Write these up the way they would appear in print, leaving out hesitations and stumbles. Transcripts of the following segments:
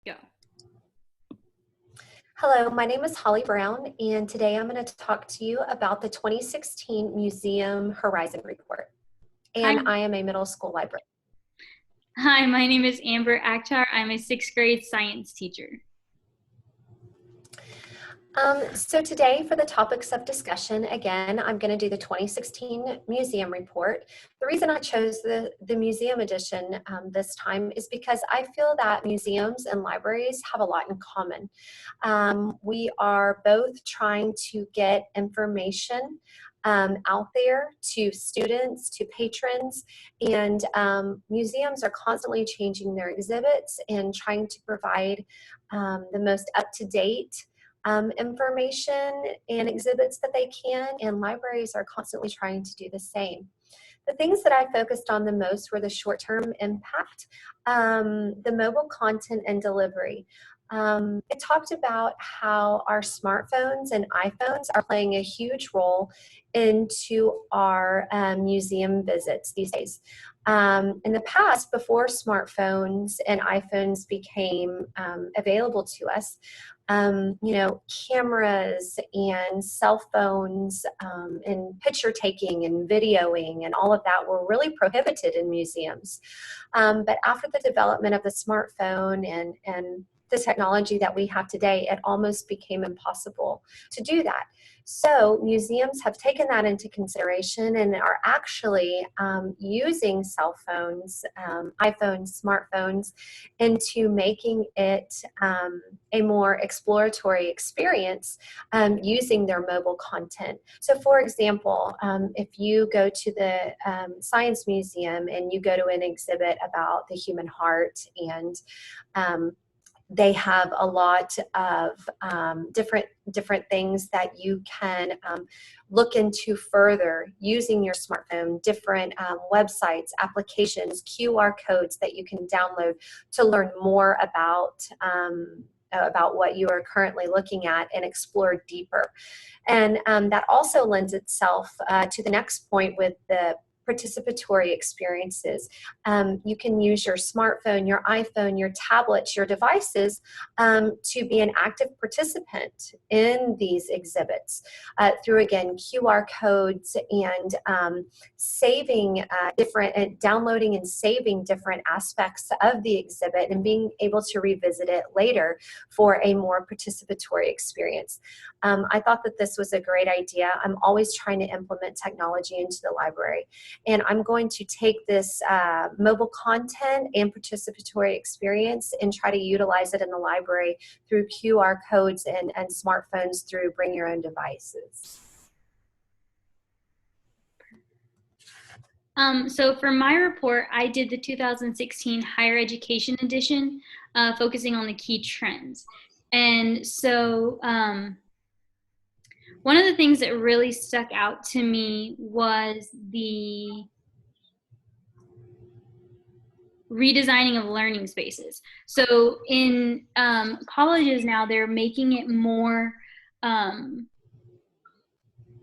Go. Hello, my name is Holly Brown, and today I'm going to talk to you about the 2016 Museum Horizon Report. Hi. And I am a middle school librarian. Hi, my name is Amber Akhtar. I'm a sixth grade science teacher. So today for the topics of discussion, again, I'm going to do the 2016 Museum Report. The reason I chose the Museum Edition this time is because I feel that museums and libraries have a lot in common. We are both trying to get information out there to students, to patrons, and museums are constantly changing their exhibits and trying to provide the most up-to-date information and exhibits that they can, and libraries are constantly trying to do the same. The things that I focused on the most were the short-term impact, the mobile content and delivery. It talked about how our smartphones and iPhones are playing a huge role into our museum visits these days. In the past, before smartphones and iPhones became available to us, cameras and cell phones and picture taking and videoing and all of that were really prohibited in museums. But after the development of the smartphone and the technology that we have today, it almost became impossible to do that. So museums have taken that into consideration and are actually using cell phones, iPhones, smartphones, into making it a more exploratory experience using their mobile content. So for example, if you go to the Science Museum and you go to an exhibit about the human heart, and they have a lot of different things that you can look into further using your smartphone, different websites, applications, QR codes that you can download to learn more about what you are currently looking at and explore deeper. And that also lends itself to the next point with the participatory experiences. You can use your smartphone, your iPhone, your tablets, your devices to be an active participant in these exhibits through, again, QR codes and downloading and saving different aspects of the exhibit and being able to revisit it later for a more participatory experience. I thought that this was a great idea. I'm always trying to implement technology into the library. And I'm going to take this mobile content and participatory experience and try to utilize it in the library through QR codes and smartphones through Bring Your Own Devices. So for my report, I did the 2016 Higher Education Edition, focusing on the key trends. And so one of the things that really stuck out to me was the redesigning of learning spaces. So in colleges now, they're making it more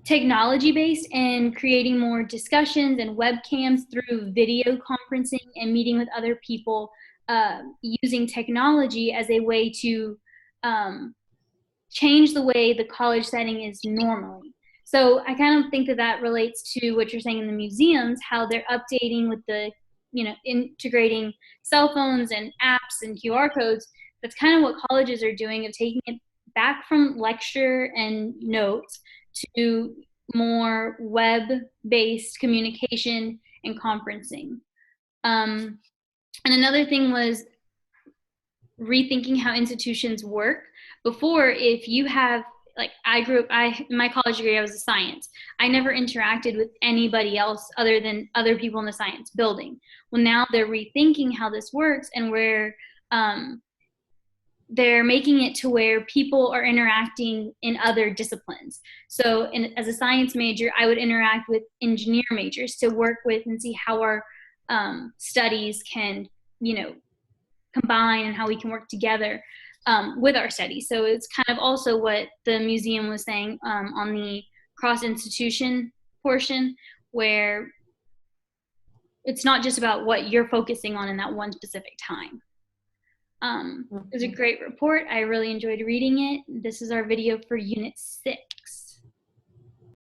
technology-based and creating more discussions and webcams through video conferencing and meeting with other people using technology as a way to change the way the college setting is normally. So I kind of think that that relates to what you're saying in the museums, how they're updating with the, integrating cell phones and apps and QR codes. That's kind of what colleges are doing, of taking it back from lecture and notes to more web-based communication and conferencing. And another thing was rethinking how institutions work. Before, if you have, like, in my college degree, I was a science. I never interacted with anybody else other than other people in the science building. Well, now they're rethinking how this works, and where they're making it to where people are interacting in other disciplines. So as a science major, I would interact with engineer majors to work with and see how our studies can, combine and how we can work together with our studies. So it's kind of also what the museum was saying on the cross-institution portion, where it's not just about what you're focusing on in that one specific time. It was a great report. I really enjoyed reading it. This is our video for Unit 6.